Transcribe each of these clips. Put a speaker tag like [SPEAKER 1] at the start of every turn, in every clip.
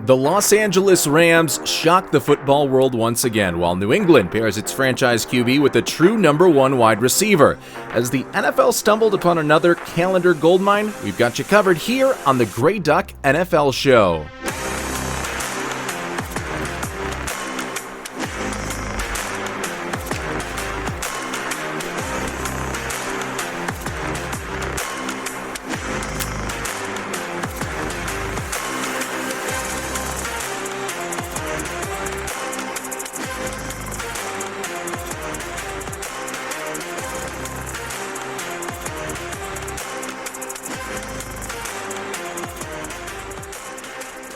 [SPEAKER 1] The Los Angeles Rams shock the football world once again, while New England pairs its franchise QB with a true number one wide receiver. As the NFL stumbled upon another calendar goldmine, we've got you covered here on the Grey Duck NFL Show.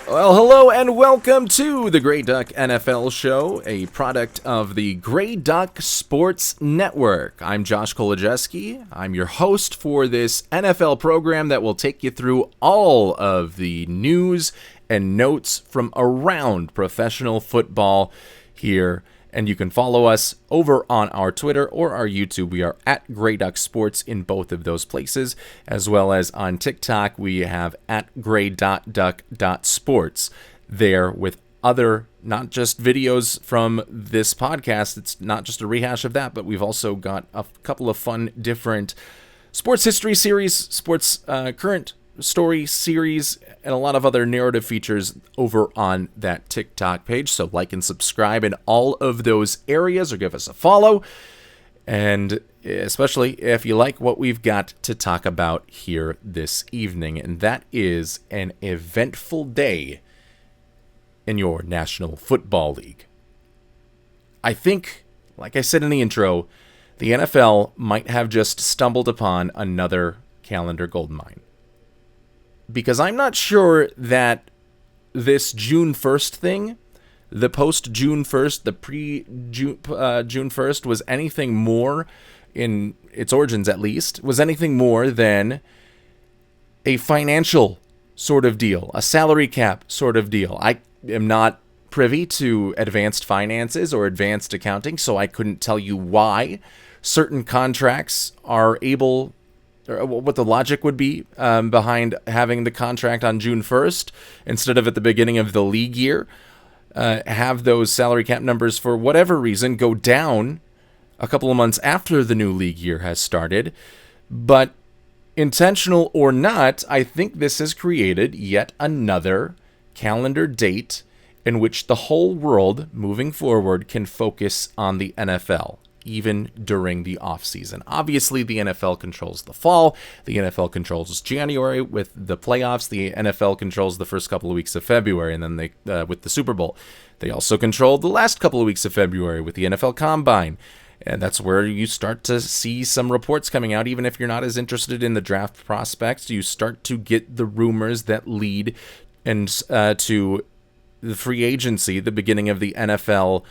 [SPEAKER 1] Well, hello and welcome to the Grey Duck NFL Show, a product of the Grey Duck Sports Network. I'm Josh Kolojeski. I'm your host for this NFL program that will take you through all of the news and notes from around professional football here. And you can follow us over on our Twitter or our YouTube. We are at Grey Duck Sports in both of those places, as well as on TikTok. We have at grey.duck.sports there with other, not just videos from this podcast. It's not just a rehash of that, but we've also got a couple of fun different sports history series, sports current story series, and a lot of other narrative features over on that TikTok page. So like and subscribe in all of those areas, or give us a follow. And especially if you like what we've got to talk about here this evening. And that is an eventful day in your National Football League. I think, like I said in the intro, the NFL might have just stumbled upon another calendar goldmine. Because I'm not sure that this June 1st thing, the post-June 1st, the pre-June June 1st, was anything more, in its origins at least, was anything more than a financial sort of deal, a salary cap sort of deal. I am not privy to advanced finances or advanced accounting, so I couldn't tell you why certain contracts are able, or what the logic would be behind having the contract on June 1st instead of at the beginning of the league year. Have those salary cap numbers, for whatever reason, go down a couple of months after the new league year has started. But intentional or not, I think this has created yet another calendar date in which the whole world moving forward can focus on the NFL, even during the offseason. Obviously, the NFL controls the fall. The NFL controls January with the playoffs. The NFL controls the first couple of weeks of February, and then they with the Super Bowl. They also control the last couple of weeks of February with the NFL Combine. And that's where you start to see some reports coming out. Even if you're not as interested in the draft prospects, you start to get the rumors that lead and to the free agency, the beginning of the NFL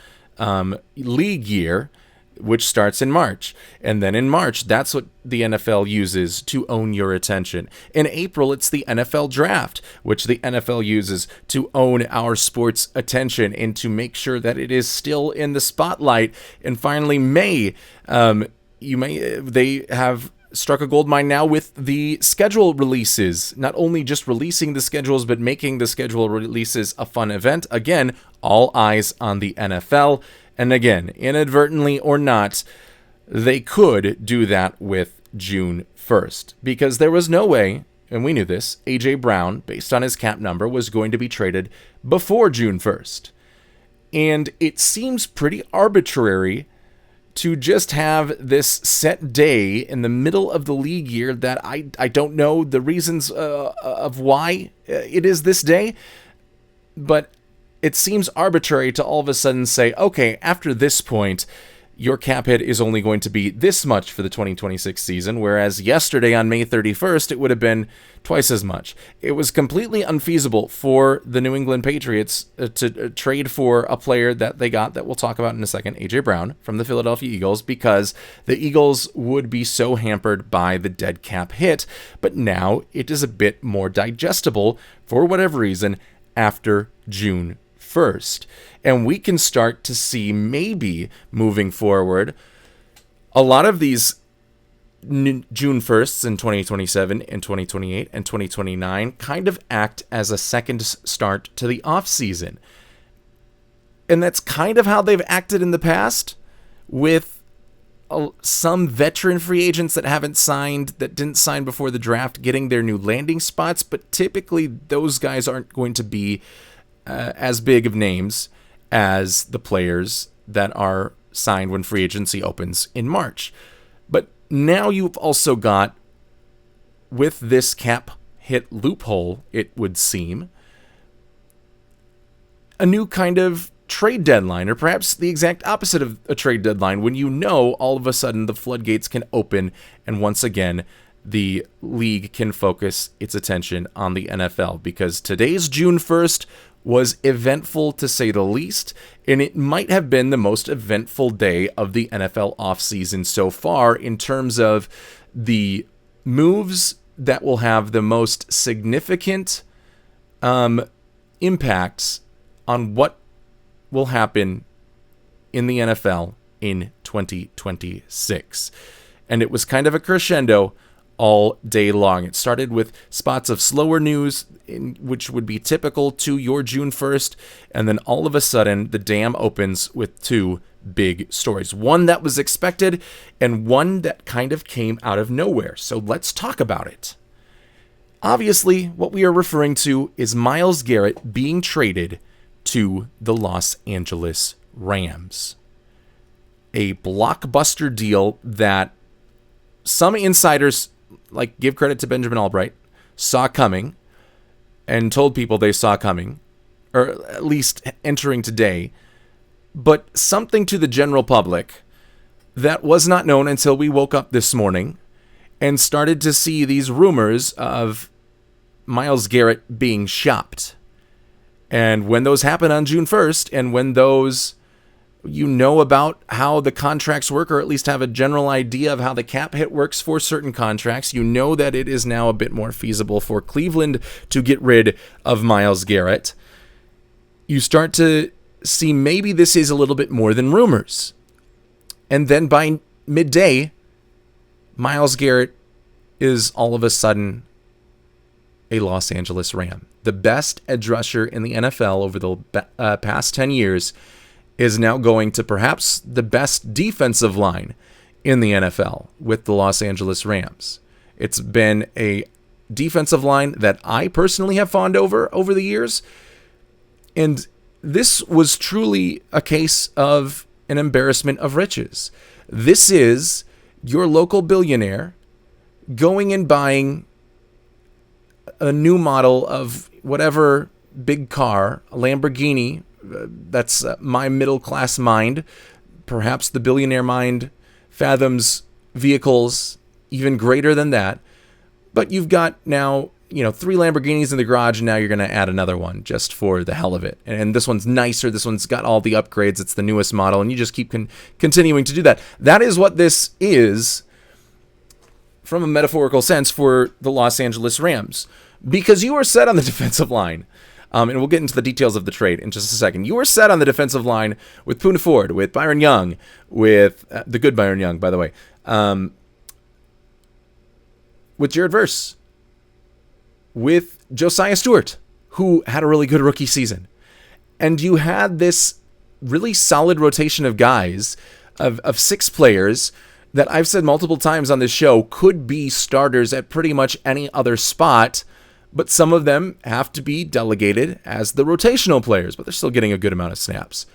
[SPEAKER 1] league year, which starts in March. And then in March, that's what the NFL uses to own your attention. In April, it's the NFL draft, which the NFL uses to own our sports attention and to make sure that it is still in the spotlight. And finally, May, they have struck a gold mine now with the schedule releases, not only just releasing the schedules, but making the schedule releases a fun event. Again, all eyes on the NFL. And again, inadvertently or not, they could do that with June 1st, because there was no way, and we knew this, A.J. Brown, based on his cap number, was going to be traded before June 1st. And it seems pretty arbitrary to just have this set day in the middle of the league year that I don't know the reasons of why it is this day, but it seems arbitrary to all of a sudden say, okay, after this point, your cap hit is only going to be this much for the 2026 season, whereas yesterday on May 31st, it would have been twice as much. It was completely unfeasible for the New England Patriots to trade for a player that they got, that we'll talk about in a second, A.J. Brown from the Philadelphia Eagles, because the Eagles would be so hampered by the dead cap hit. But now it is a bit more digestible, for whatever reason, after June 1st. And we can start to see, maybe moving forward, a lot of these June 1st in 2027 and 2028 and 2029 kind of act as a second start to the offseason. And that's kind of how they've acted in the past, with some veteran free agents that haven't signed, that didn't sign before the draft, getting their new landing spots. But typically those guys aren't going to be as big of names as the players that are signed when free agency opens in March. But now you've also got, with this cap hit loophole, it would seem, a new kind of trade deadline, or perhaps the exact opposite of a trade deadline, when you know all of a sudden the floodgates can open and once again the league can focus its attention on the NFL. Because today's June 1st was eventful, to say the least, and it might have been the most eventful day of the NFL offseason so far in terms of the moves that will have the most significant impacts on what will happen in the NFL in 2026. And it was kind of a crescendo all day long. It started with spots of slower news, which would be typical to your June 1st, and then all of a sudden the dam opens with two big stories. One that was expected and one that kind of came out of nowhere. So let's talk about it. Obviously, what we are referring to is Myles Garrett being traded to the Los Angeles Rams. A blockbuster deal that some insiders, like, give credit to Benjamin Albright, saw coming and told people they saw coming, or at least entering today, but something to the general public that was not known until we woke up this morning and started to see these rumors of Myles Garrett being shopped. And when those happen on June 1st, and when those, you know about how the contracts work, or at least have a general idea of how the cap hit works for certain contracts, you know that it is now a bit more feasible for Cleveland to get rid of Myles Garrett. You start to see maybe this is a little bit more than rumors. And then by midday, Myles Garrett is all of a sudden a Los Angeles Ram. The best edge rusher in the NFL over the past 10 years is now going to perhaps the best defensive line in the NFL with the Los Angeles Rams. It's been a defensive line that I personally have fawned over the years. And this was truly a case of an embarrassment of riches. This is your local billionaire going and buying a new model of whatever big car, a Lamborghini. That's my middle class mind. Perhaps the billionaire mind fathoms vehicles even greater than that. But you've got now, 3 Lamborghinis in the garage, and now you're going to add another one just for the hell of it. And this one's nicer. This one's got all the upgrades. It's the newest model, and you just keep continuing to do that. That is what this is, from a metaphorical sense, for the Los Angeles Rams. Because you are set on the defensive line. And we'll get into the details of the trade in just a second. You were set on the defensive line with Poona Ford, with Byron Young, with the good Byron Young, by the way, with Jared Verse, with Josiah Stewart, who had a really good rookie season. And you had this really solid rotation of guys, of 6 players, that I've said multiple times on this show could be starters at pretty much any other spot. But some of them have to be delegated as the rotational players, but they're still getting a good amount of snaps.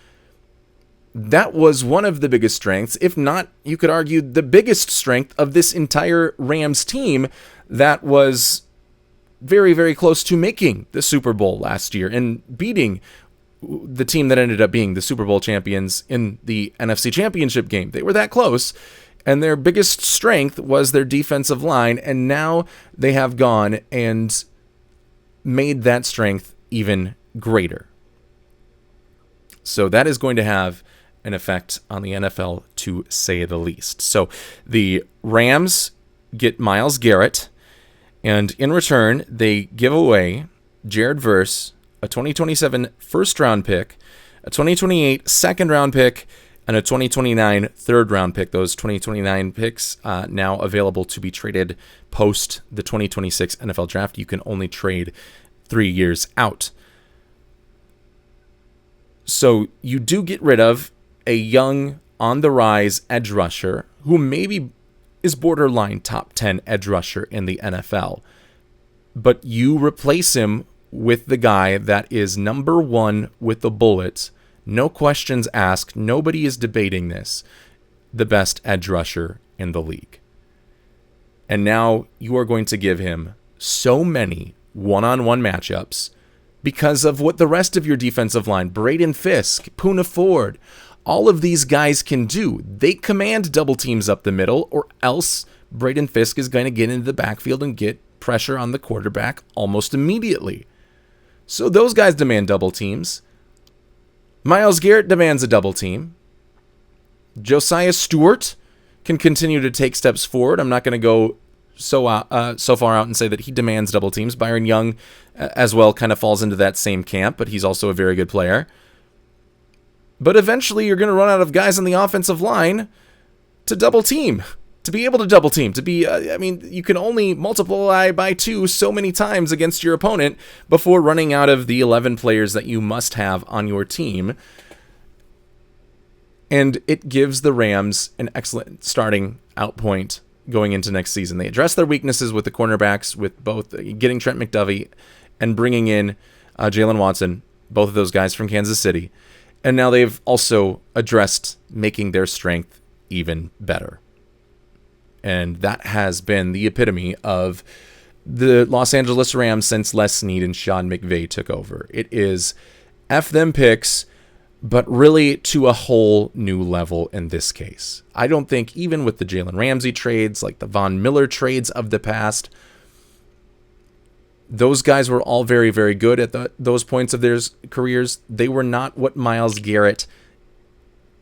[SPEAKER 1] That was one of the biggest strengths, if not, you could argue, the biggest strength of this entire Rams team that was very, very close to making the Super Bowl last year and beating the team that ended up being the Super Bowl champions in the NFC Championship game. They were that close. And their biggest strength was their defensive line, and now they have gone and made that strength even greater. So that is going to have an effect on the NFL, to say the least. So the Rams get Myles Garrett, and in return, they give away Jared Verse, a 2027 first-round pick, a 2028 second-round pick, and a 2029 third round pick. Those 2029 picks now available to be traded post the 2026 NFL draft. You can only trade 3 years out. So you do get rid of a young, on the rise edge rusher who maybe is borderline top 10 edge rusher in the NFL. But you replace him with the guy that is number one with the bullets. No questions asked. Nobody is debating this. The best edge rusher in the league. And now you are going to give him so many one-on-one matchups because of what the rest of your defensive line, Braden Fisk, Poona Ford, all of these guys can do. They command double teams up the middle, or else Braden Fisk is going to get into the backfield and get pressure on the quarterback almost immediately. So those guys demand double teams. Myles Garrett demands a double team. Josiah Stewart can continue to take steps forward. I'm not going to go so far out and say that he demands double teams. Byron Young as well kind of falls into that same camp, but he's also a very good player. But eventually you're going to run out of guys on the offensive line to double team, to be able to double team, to be, you can only multiply by 2 so many times against your opponent before running out of the 11 players that you must have on your team. And it gives the Rams an excellent starting out point going into next season. They address their weaknesses with the cornerbacks, with both getting Trent McDuffie and bringing in Jalen Watson, both of those guys from Kansas City. And now they've also addressed making their strength even better. And that has been the epitome of the Los Angeles Rams since Les Snead and Sean McVay took over. It is F them picks, but really to a whole new level in this case. I don't think even with the Jalen Ramsey trades, like the Von Miller trades of the past, those guys were all very, very good at those points of their careers. They were not what Myles Garrett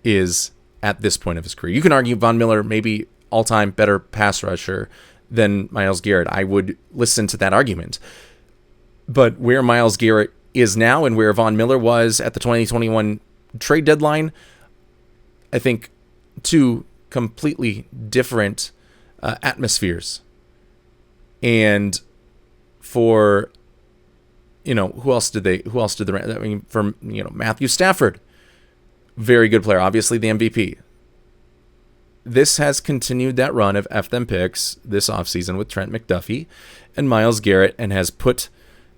[SPEAKER 1] is at this point of his career. You can argue Von Miller maybe all-time better pass rusher than Myles Garrett. I would listen to that argument. But where Myles Garrett is now and where Von Miller was at the 2021 trade deadline, I think two completely different atmospheres. And for, who else did the Matthew Stafford, very good player, obviously the MVP. This has continued that run of F them picks this offseason with Trent McDuffie and Myles Garrett, and has put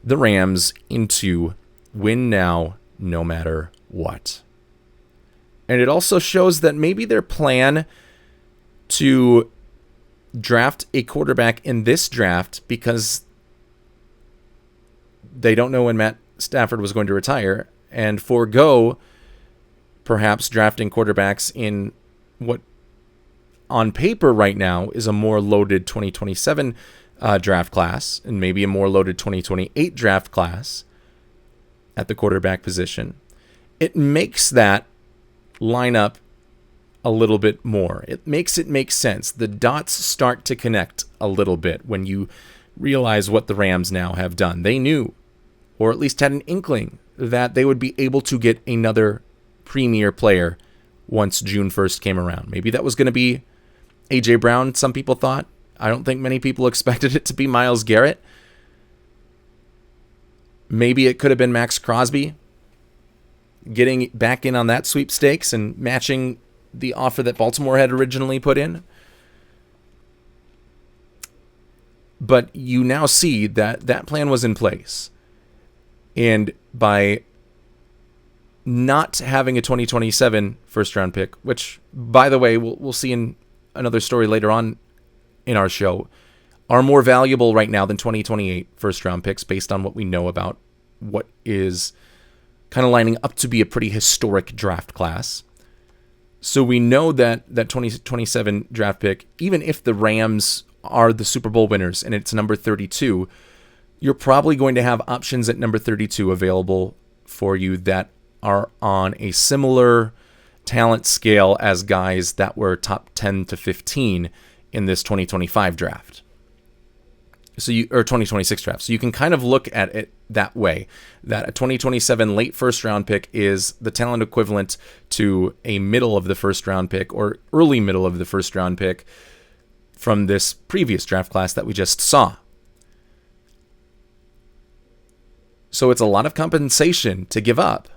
[SPEAKER 1] the Rams into win now, no matter what. And it also shows that maybe their plan to draft a quarterback in this draft, because they don't know when Matt Stafford was going to retire, and forego perhaps drafting quarterbacks in what on paper right now is a more loaded 2027 draft class, and maybe a more loaded 2028 draft class at the quarterback position. It makes that line up a little bit more. It makes it make sense. The dots start to connect a little bit when you realize what the Rams now have done. They knew, or at least had an inkling, that they would be able to get another premier player once June 1st came around. Maybe that was going to be A.J. Brown, some people thought. I don't think many people expected it to be Myles Garrett. Maybe it could have been Max Crosby getting back in on that sweepstakes and matching the offer that Baltimore had originally put in. But you now see that that plan was in place. And by not having a 2027 first-round pick, which, by the way, we'll see in another story later on in our show, are more valuable right now than 2028 first-round picks based on what we know about what is kind of lining up to be a pretty historic draft class. So we know that 2027 draft pick, even if the Rams are the Super Bowl winners and it's number 32, you're probably going to have options at number 32 available for you that are on a similar talent scale as guys that were top 10 to 15 in this 2025 draft. Or 2026 draft. So you can kind of look at it that way, that a 2027 late first round pick is the talent equivalent to a middle of the first round pick or early middle of the first round pick from this previous draft class that we just saw. So it's a lot of compensation to give up,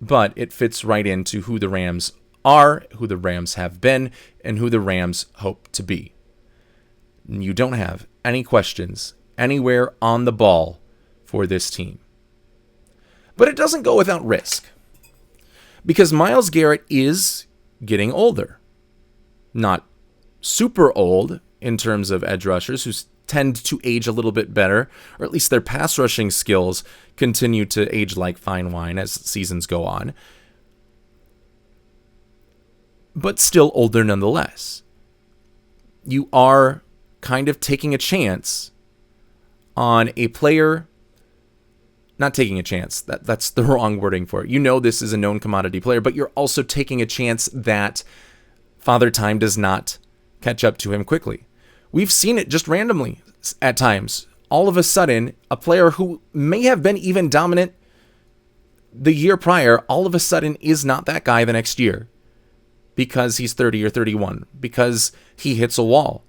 [SPEAKER 1] but it fits right into who the Rams are, who the Rams have been, and who the Rams hope to be. You don't have any questions anywhere on the ball for this team. But it doesn't go without risk, because Myles Garrett is getting older. Not super old in terms of edge rushers who tend to age a little bit better, or at least their pass rushing skills continue to age like fine wine as seasons go on. But still older nonetheless. You are kind of taking a chance on a player, not taking a chance, that's the wrong wording for it. You know this is a known commodity player, but you're also taking a chance that Father Time does not catch up to him quickly. We've seen it just randomly at times. All of a sudden, a player who may have been even dominant the year prior, all of a sudden is not that guy the next year because he's 30 or 31, because he hits a wall.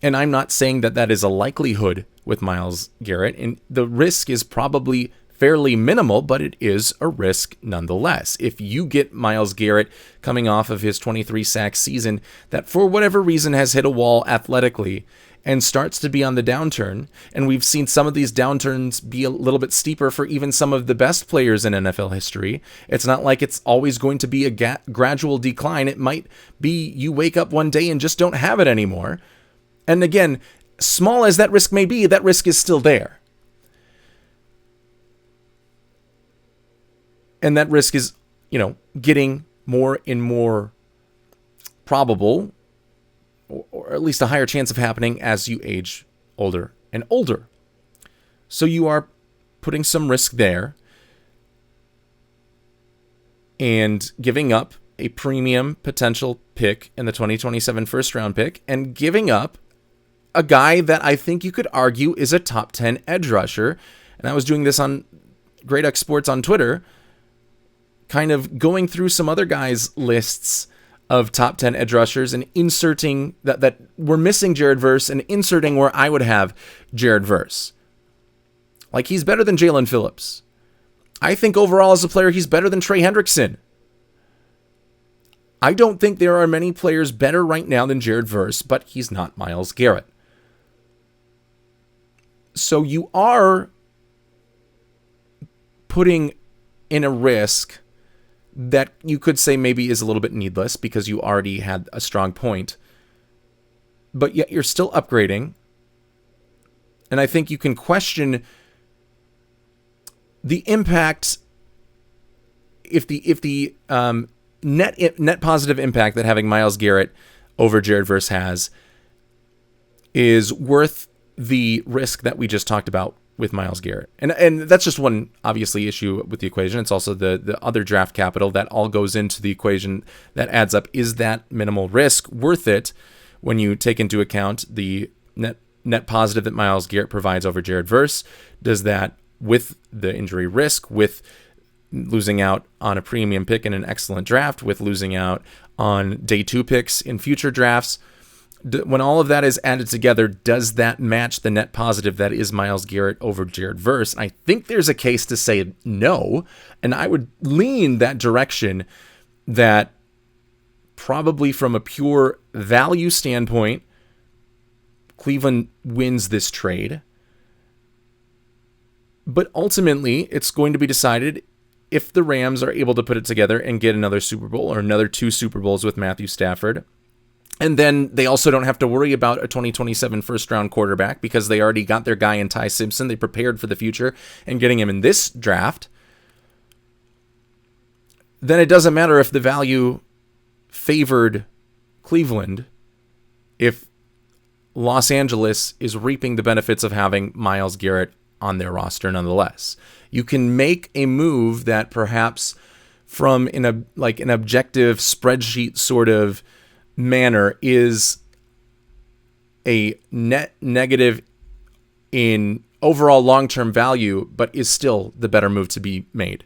[SPEAKER 1] And I'm not saying that that is a likelihood with Myles Garrett, and the risk is probably fairly minimal, but it is a risk nonetheless. If you get Myles Garrett coming off of his 23 sack season that for whatever reason has hit a wall athletically and starts to be on the downturn, and we've seen some of these downturns be a little bit steeper for even some of the best players in NFL history. It's not like it's always going to be a gradual decline. It might be you wake up one day and just don't have it anymore. And again, small as that risk may be, that risk is still there. And that risk is, getting more and more probable, or at least a higher chance of happening as you age older and older. So you are putting some risk there and giving up a premium potential pick in the 2027 first round pick and giving up a guy that I think you could argue is a top 10 edge rusher. And I was doing this on Great X Sports on Twitter, kind of going through some other guys' lists of top 10 edge rushers and inserting that we're missing Jared Verse and inserting where I would have Jared Verse. Like, he's better than Jalen Phillips. I think overall as a player, he's better than Trey Hendrickson. I don't think there are many players better right now than Jared Verse, but he's not Myles Garrett. So you are putting in a risk that you could say maybe is a little bit needless because you already had a strong point, but yet you're still upgrading. And I think you can question the impact, if the net positive impact that having Myles Garrett over Jared Verse has is worth the risk that we just talked about with Myles Garrett. And that's just one, obviously, issue with the equation. It's also the other draft capital that all goes into the equation that adds up. Is that minimal risk worth it when you take into account the net positive that Myles Garrett provides over Jared Verse? Does that, with the injury risk, with losing out on a premium pick in an excellent draft, with losing out on day 2 picks in future drafts, when all of that is added together, does that match the net positive that is Myles Garrett over Jared Verse? And I think there's a case to say no, and I would lean that direction, that probably from a pure value standpoint, Cleveland wins this trade. But ultimately, it's going to be decided if the Rams are able to put it together and get another Super Bowl or another 2 Super Bowls with Matthew Stafford. And then they also don't have to worry about a 2027 first-round quarterback because they already got their guy in Ty Simpson. They prepared for the future, and getting him in this draft, then it doesn't matter if the value favored Cleveland if Los Angeles is reaping the benefits of having Myles Garrett on their roster nonetheless. You can make a move that perhaps from an objective spreadsheet sort of manner is a net negative in overall long-term value, but is still the better move to be made.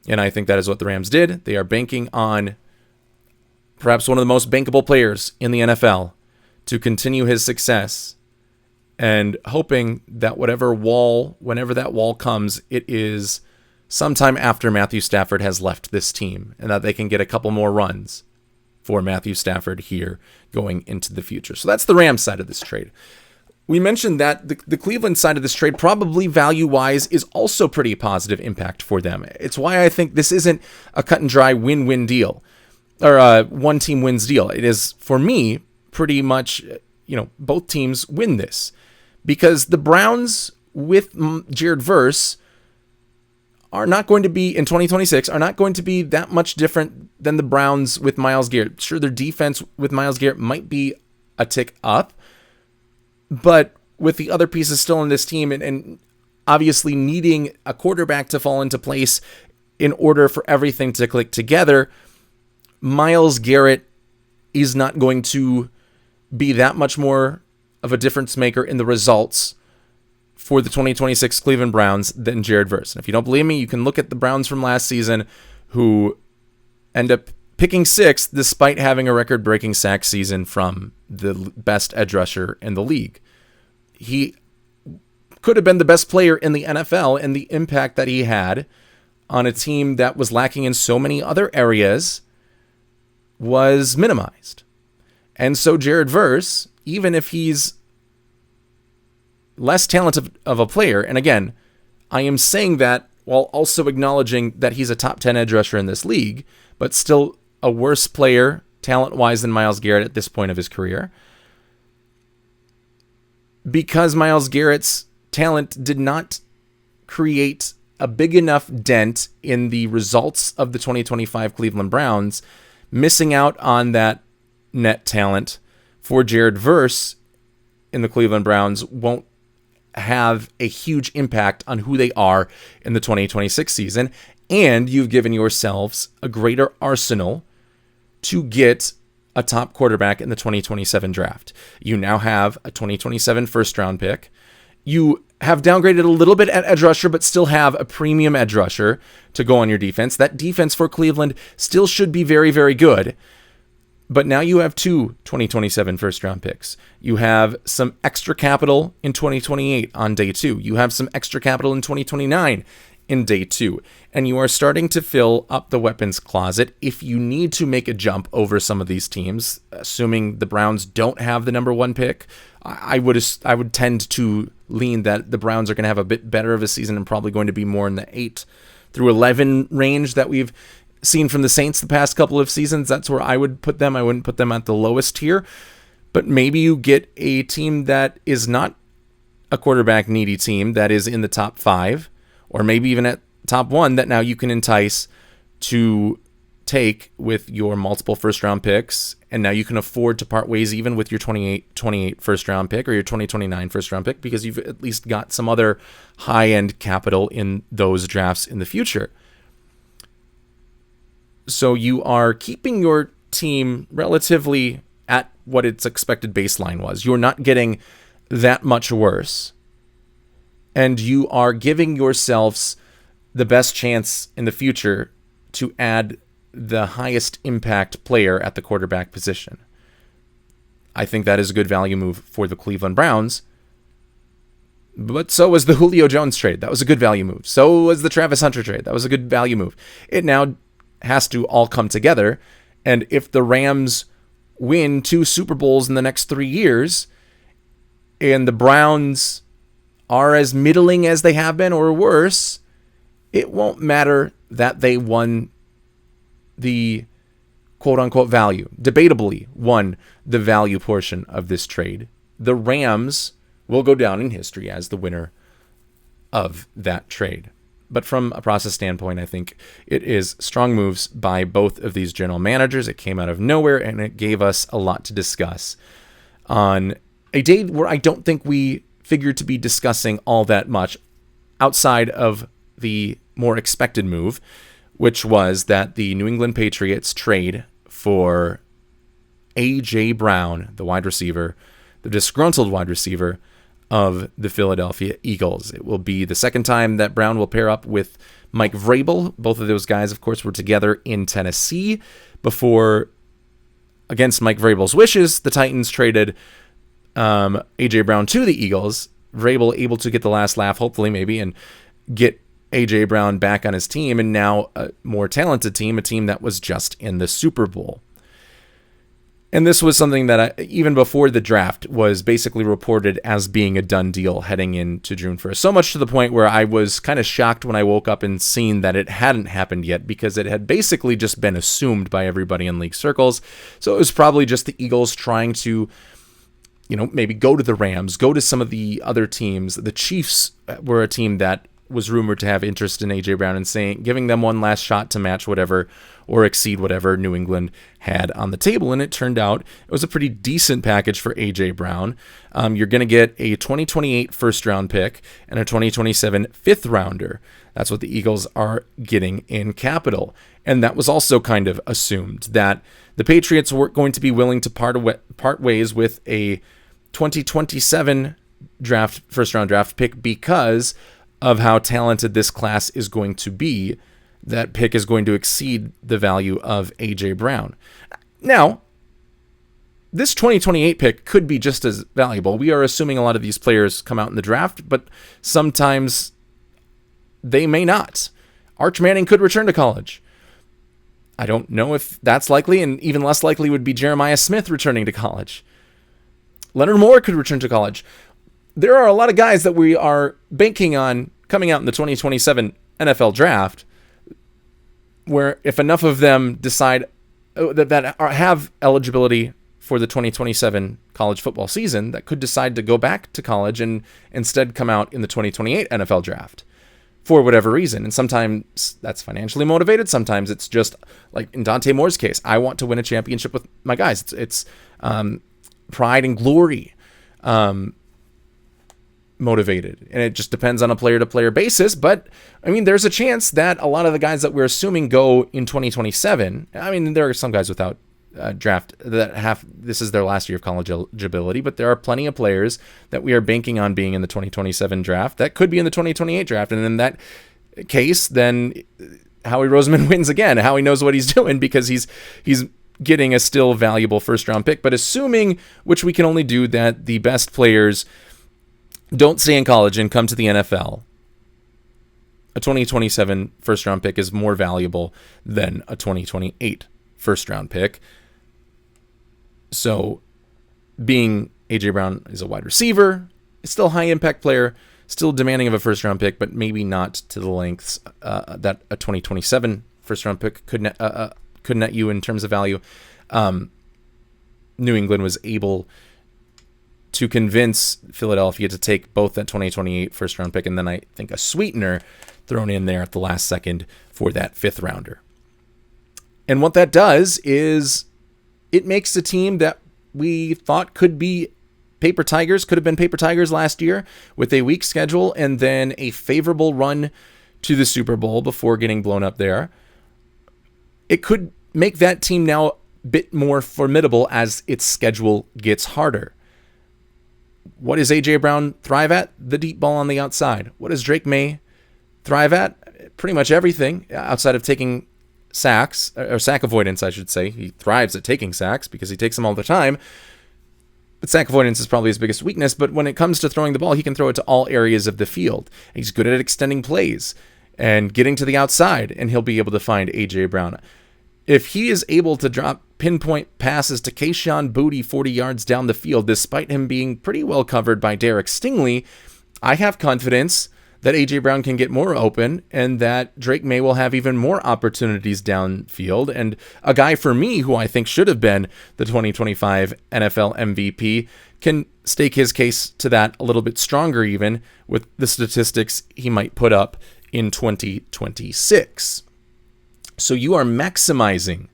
[SPEAKER 1] And I think that is what the Rams did. They are banking on perhaps one of the most bankable players in the NFL to continue his success, and hoping that whenever that wall comes, it is sometime after Matthew Stafford has left this team, and that they can get a couple more runs for Matthew Stafford here going into the future. So that's the Rams side of this trade. We mentioned that the Cleveland side of this trade, probably value-wise, is also pretty positive impact for them. It's why I think this isn't a cut and dry win-win deal, or a one-team wins deal. It is, for me, pretty much, both teams win this. Because the Browns with Jared Verse are not going to be, in 2026, are not going to be that much different than the Browns with Myles Garrett. Sure, their defense with Myles Garrett might be a tick up, but with the other pieces still in this team, and obviously needing a quarterback to fall into place in order for everything to click together, Myles Garrett is not going to be that much more of a difference maker in the results for the 2026 Cleveland Browns than Jared Verse. And if you don't believe me, you can look at the Browns from last season, who end up picking sixth despite having a record-breaking sack season from the best edge rusher in the league. He could have been the best player in the NFL, and the impact that he had on a team that was lacking in so many other areas was minimized. And so Jared Verse, even if he's less talented of a player, and again, I am saying that while also acknowledging that he's a top 10 edge rusher in this league, but still a worse player talent-wise than Myles Garrett at this point of his career, because Myles Garrett's talent did not create a big enough dent in the results of the 2025 Cleveland Browns, missing out on that net talent for Jared Verse in the Cleveland Browns won't have a huge impact on who they are in the 2026 season. And you've given yourselves a greater arsenal to get a top quarterback in the 2027 draft. You now have a 2027 first round pick. You have downgraded a little bit at edge rusher, but still have a premium edge rusher to go on your defense. That defense for Cleveland still should be very, very good. But now you have two 2027 first-round picks. You have some extra capital in 2028 on day two. You have some extra capital in 2029 in day two. And you are starting to fill up the weapons closet if you need to make a jump over some of these teams, assuming the Browns don't have the number one pick. I would tend to lean that the Browns are going to have a bit better of a season and probably going to be more in the 8 through 11 range that we've seen from the Saints the past couple of seasons. That's where I would put them. I wouldn't put them at the lowest tier, but maybe you get a team that is not a quarterback needy team that is in the top 5, or maybe even at top 1, that now you can entice to take with your multiple first round picks. And now you can afford to part ways even with your 28 first round pick or your 2029 first round pick, because you've at least got some other high end capital in those drafts in the future. So you are keeping your team relatively at what its expected baseline was. You're not getting that much worse. And you are giving yourselves the best chance in the future to add the highest impact player at the quarterback position. I think that is a good value move for the Cleveland Browns. But so was the Julio Jones trade. That was a good value move. So was the Travis Hunter trade. That was a good value move. It now has to all come together. And if the Rams win 2 Super Bowls in the next 3 years, and the Browns are as middling as they have been or worse, it won't matter that they won the quote-unquote value, debatably won the value portion of this trade. The Rams will go down in history as the winner of that trade. But from a process standpoint, I think it is strong moves by both of these general managers. It came out of nowhere, and it gave us a lot to discuss on a day where I don't think we figured to be discussing all that much outside of the more expected move, which was that the New England Patriots trade for A.J. Brown, the wide receiver, the disgruntled wide receiver of the Philadelphia Eagles. It will be the second time that Brown will pair up with Mike Vrabel. Both of those guys, of course, were together in Tennessee before, against Mike Vrabel's wishes, the Titans traded A.J. Brown to the Eagles. Vrabel able to get the last laugh, hopefully, maybe, and get A.J. Brown back on his team, and now a more talented team, a team that was just in the Super Bowl. And this was something that even before the draft was basically reported as being a done deal heading into June 1st. So much to the point where I was kind of shocked when I woke up and seen that it hadn't happened yet, because it had basically just been assumed by everybody in league circles. So it was probably just the Eagles trying to, maybe go to the Rams, go to some of the other teams. The Chiefs were a team that was rumored to have interest in A.J. Brown and giving them one last shot to match whatever or exceed whatever New England had on the table. And it turned out it was a pretty decent package for A.J. Brown. You're going to get a 2028 first-round pick and a 2027 fifth-rounder. That's what the Eagles are getting in capital. And that was also kind of assumed, that the Patriots weren't going to be willing to part ways with a 2027 first-round draft pick because of how talented this class is going to be. That pick is going to exceed the value of A.J. Brown. Now, this 2028 pick could be just as valuable. We are assuming a lot of these players come out in the draft, but sometimes they may not. Arch Manning could return to college. I don't know if that's likely, and even less likely would be Jeremiah Smith returning to college. Leonard Moore could return to college. There are a lot of guys that we are banking on coming out in the 2027 NFL draft, where if enough of them decide that have eligibility for the 2027 college football season, that could decide to go back to college and instead come out in the 2028 NFL draft for whatever reason. And sometimes that's financially motivated. Sometimes it's just like in Dante Moore's case, I want to win a championship with my guys. It's pride and glory motivated, and it just depends on a player-to-player basis. But I mean, there's a chance that a lot of the guys that we're assuming go in 2027, I mean, there are some guys without draft that have this is their last year of college eligibility, but there are plenty of players that we are banking on being in the 2027 draft that could be in the 2028 draft. And in that case, then Howie Roseman wins again. Howie knows what he's doing because he's getting a still valuable first-round pick. But assuming, which we can only do, that the best players don't stay in college and come to the NFL, a 2027 first-round pick is more valuable than a 2028 first-round pick. So being A.J. Brown is a wide receiver, is still a high-impact player, still demanding of a first-round pick, but maybe not to the lengths that a 2027 first-round pick could net you in terms of value. New England was able to convince Philadelphia to take both that 2028 first-round pick and then I think a sweetener thrown in there at the last second for that fifth-rounder. And what that does is it makes a team that we thought could be could have been paper tigers last year with a weak schedule and then a favorable run to the Super Bowl before getting blown up there. It could make that team now a bit more formidable as its schedule gets harder. What does A.J. Brown thrive at? The deep ball on the outside. What does Drake May thrive at? Pretty much everything outside of taking sacks, or sack avoidance, I should say. He thrives at taking sacks because he takes them all the time. But sack avoidance is probably his biggest weakness. But when it comes to throwing the ball, he can throw it to all areas of the field. He's good at extending plays and getting to the outside, and he'll be able to find A.J. Brown. If he is able to drop pinpoint passes to Kayshon Boutte 40 yards down the field, despite him being pretty well covered by Derek Stingley, I have confidence that A.J. Brown can get more open and that Drake May will have even more opportunities downfield. And a guy for me who I think should have been the 2025 NFL MVP can stake his case to that a little bit stronger even with the statistics he might put up in 2026. So you are maximizing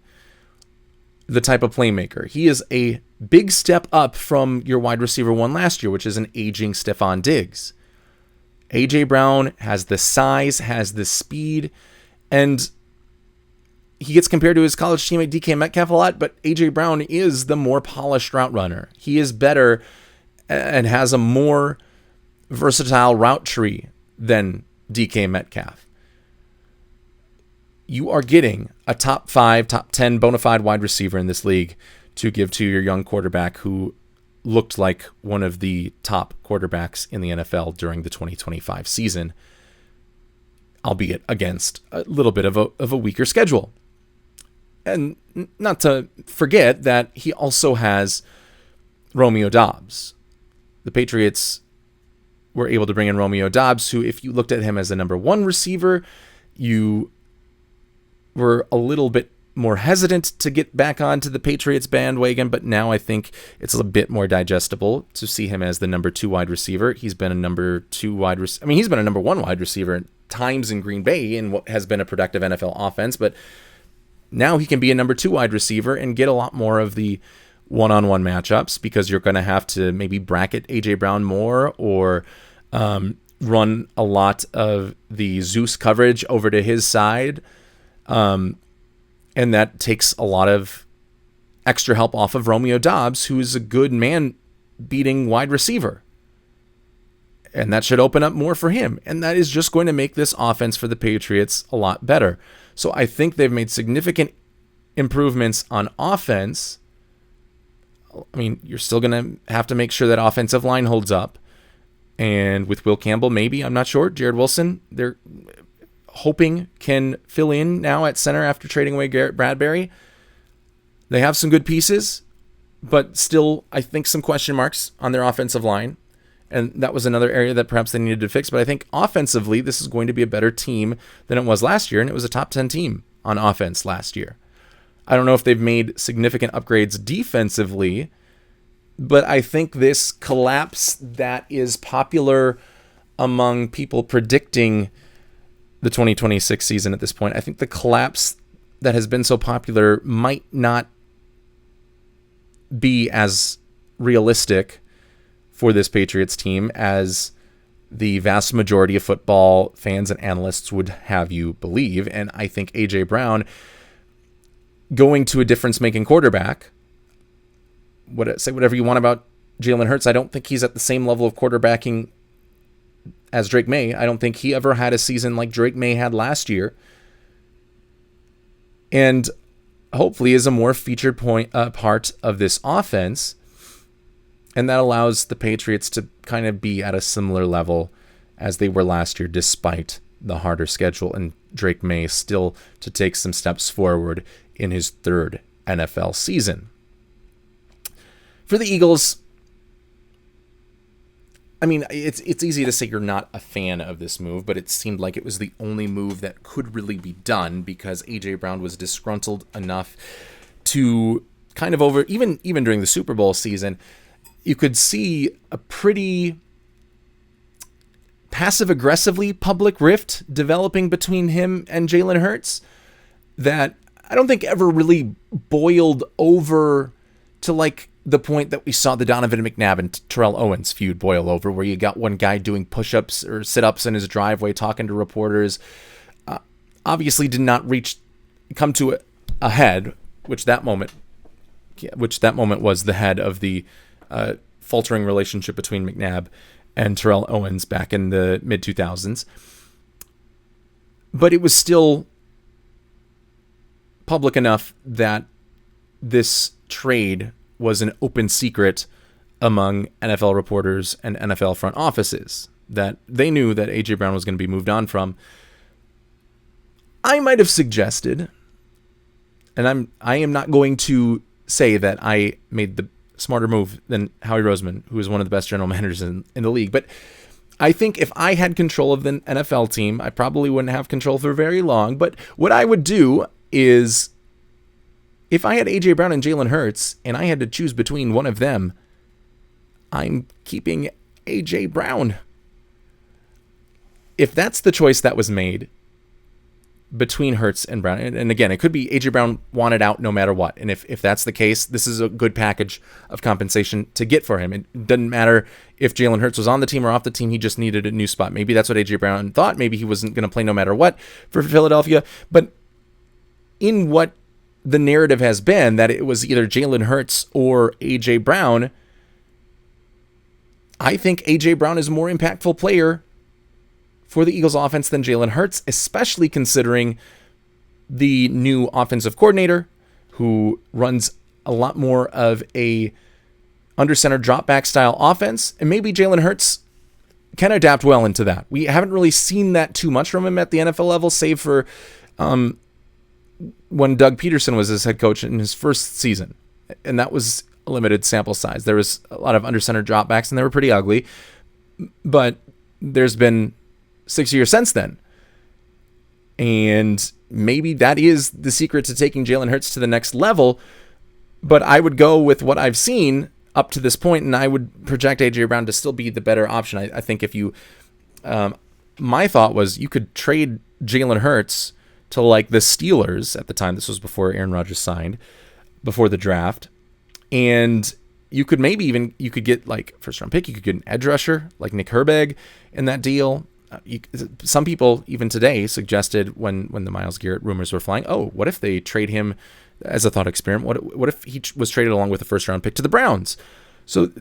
[SPEAKER 1] the type of playmaker. He is a big step up from your wide receiver one last year, which is an aging Stephon Diggs. A.J. Brown has the size, has the speed, and he gets compared to his college teammate DK Metcalf a lot, but A.J. Brown is the more polished route runner. He is better and has a more versatile route tree than DK Metcalf. You are getting a top 5, top 10 bona fide wide receiver in this league to give to your young quarterback who looked like one of the top quarterbacks in the NFL during the 2025 season, albeit against a little bit of a weaker schedule. And not to forget that he also has Romeo Doubs. The Patriots were able to bring in Romeo Doubs, who, if you looked at him as a number 1 receiver, you were a little bit more hesitant to get back onto the Patriots bandwagon, but now I think it's a bit more digestible to see him as the number 2 wide receiver. He's been a number 2 wide receiver. I mean, he's been a number 1 wide receiver at times in Green Bay in what has been a productive NFL offense, but now he can be a number 2 wide receiver and get a lot more of the one-on-one matchups, because you're going to have to maybe bracket A.J. Brown more or run a lot of the Zeus coverage over to his side. And that takes a lot of extra help off of Romeo Doubs, who is a good man-beating wide receiver. And that should open up more for him. And that is just going to make this offense for the Patriots a lot better. So I think they've made significant improvements on offense. I mean, you're still going to have to make sure that offensive line holds up. And with Will Campbell, maybe, I'm not sure. Jared Wilson, they're hoping can fill in now at center after trading away Garrett Bradbury. They have some good pieces, but still, I think, some question marks on their offensive line. And that was another area that perhaps they needed to fix. But I think offensively, this is going to be a better team than it was last year. And it was a top 10 team on offense last year. I don't know if they've made significant upgrades defensively, but I think this collapse that is popular among people predicting the 2026 season at this point, I think the collapse that has been so popular might not be as realistic for this Patriots team as the vast majority of football fans and analysts would have you believe. And I think A.J. Brown going to a difference-making quarterback, say whatever you want about Jalen Hurts, I don't think he's at the same level of quarterbacking as Drake May. I don't think he ever had a season like Drake May had last year. And hopefully is a more featured part of this offense. And that allows the Patriots to kind of be at a similar level as they were last year, despite the harder schedule. And Drake May still to take some steps forward in his 3rd NFL season. For the Eagles, I mean, it's easy to say you're not a fan of this move, but it seemed like it was the only move that could really be done because A.J. Brown was disgruntled enough to kind of even during the Super Bowl season, you could see a pretty passive-aggressively public rift developing between him and Jalen Hurts that I don't think ever really boiled over to like the point that we saw the Donovan McNabb and Terrell Owens feud boil over, where you got one guy doing push-ups or sit-ups in his driveway talking to reporters. Obviously did not come to a head, which that moment was the head of the faltering relationship between McNabb and Terrell Owens back in the mid-2000s. But it was still public enough that this trade was an open secret among NFL reporters and NFL front offices, that they knew that A.J. Brown was going to be moved on from. I might have suggested, and I am not going to say that I made the smarter move than Howie Roseman, who is one of the best general managers in the league, but I think if I had control of the NFL team, I probably wouldn't have control for very long. But what I would do is, if I had A.J. Brown and Jalen Hurts, and I had to choose between one of them, I'm keeping A.J. Brown. If that's the choice that was made between Hurts and Brown, and again, it could be A.J. Brown wanted out no matter what, and if that's the case, this is a good package of compensation to get for him. It doesn't matter if Jalen Hurts was on the team or off the team, he just needed a new spot. Maybe that's what A.J. Brown thought. Maybe he wasn't going to play no matter what for Philadelphia, but in what the narrative has been that it was either Jalen Hurts or A.J. Brown, I think A.J. Brown is a more impactful player for the Eagles offense than Jalen Hurts, especially considering the new offensive coordinator who runs a lot more of a under center drop back style offense. And maybe Jalen Hurts can adapt well into that. We haven't really seen that too much from him at the NFL level, save for when Doug Peterson was his head coach in his first season. And that was a limited sample size. There was a lot of under center dropbacks and they were pretty ugly, but there's been 6 years since then. And maybe that is the secret to taking Jalen Hurts to the next level. But I would go with what I've seen up to this point, and I would project A.J. Brown to still be the better option. I think if you... my thought was you could trade Jalen Hurts to like the Steelers at the time. This was before Aaron Rodgers signed, before the draft. And you could maybe even... You could get like first-round pick. You could get an edge rusher like Nick Herbig in that deal. Some people, even today, suggested when the Myles Garrett rumors were flying, oh, what if they trade him as a thought experiment? What if he was traded along with a first-round pick to the Browns? So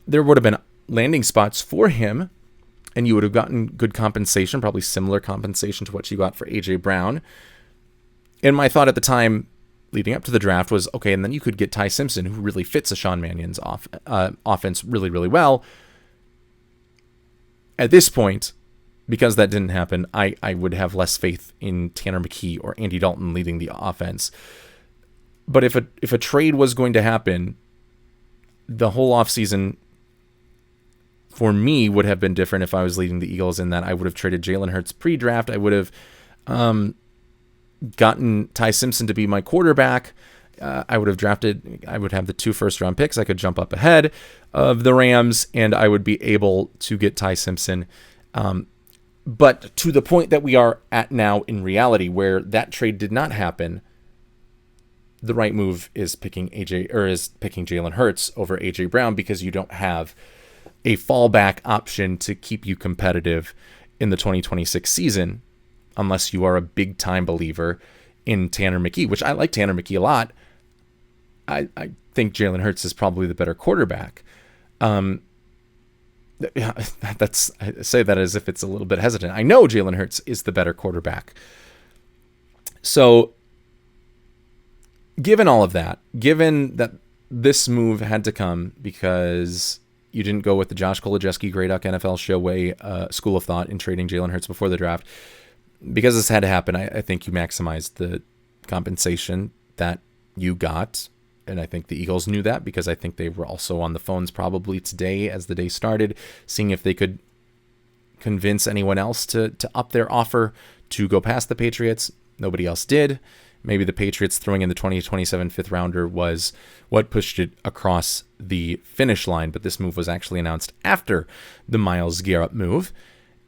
[SPEAKER 1] there would have been landing spots for him, and you would have gotten good compensation, probably similar compensation to what you got for A.J. Brown. And my thought at the time, leading up to the draft, was, okay, and then you could get Ty Simpson, who really fits a Sean Mannion's offense really, really well. At this point, because that didn't happen, I would have less faith in Tanner McKee or Andy Dalton leading the offense. But if a trade was going to happen, the whole offseason for me would have been different if I was leading the Eagles, in that I would have traded Jalen Hurts pre-draft. I would have gotten Ty Simpson to be my quarterback. I would have the 2 first-round picks. I could jump up ahead of the Rams, and I would be able to get Ty Simpson. But to the point that we are at now in reality, where that trade did not happen, the right move is picking Jalen Hurts over A.J. Brown, because you don't have a fallback option to keep you competitive in the 2026 season, unless you are a big-time believer in Tanner McKee, which I like Tanner McKee a lot. I think Jalen Hurts is probably the better quarterback. I say that as if it's a little bit hesitant. I know Jalen Hurts is the better quarterback. So, given all of that, given that this move had to come because you didn't go with the Josh Kolojeski Grey Duck NFL show way school of thought in trading Jalen Hurts before the draft, because this had to happen, I think you maximized the compensation that you got. And I think the Eagles knew that, because I think they were also on the phones probably today as the day started, seeing if they could convince anyone else to up their offer to go past the Patriots. Nobody else did. Maybe the Patriots throwing in the 2027 fifth rounder was what pushed it across the finish line. But this move was actually announced after the Myles Garrett move.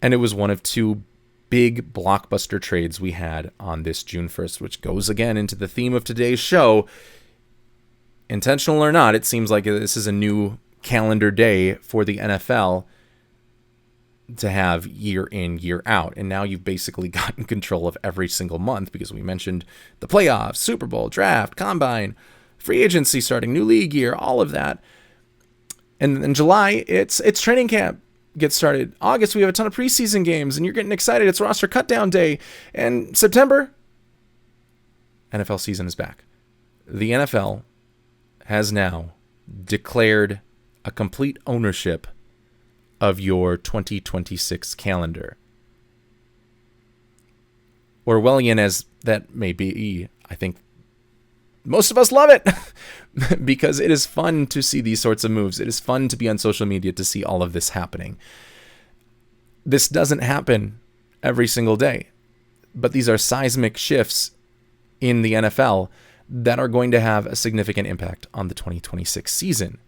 [SPEAKER 1] And it was one of 2 big blockbuster trades we had on this June 1st, which goes again into the theme of today's show. Intentional or not, it seems like this is a new calendar day for the NFL to have year in, year out. And now you've basically gotten control of every single month, because we mentioned the playoffs, Super Bowl, draft, combine, free agency starting, new league year, all of that. And in July, it's training camp gets started. August, we have a ton of preseason games, and you're getting excited. It's roster cutdown day. And September, NFL season is back. The NFL has now declared a complete ownership of your 2026 calendar. Orwellian as that may be, I think most of us love it because it is fun to see these sorts of moves. It is fun to be on social media to see all of this happening. This doesn't happen every single day, but these are seismic shifts in the NFL that are going to have a significant impact on the 2026 season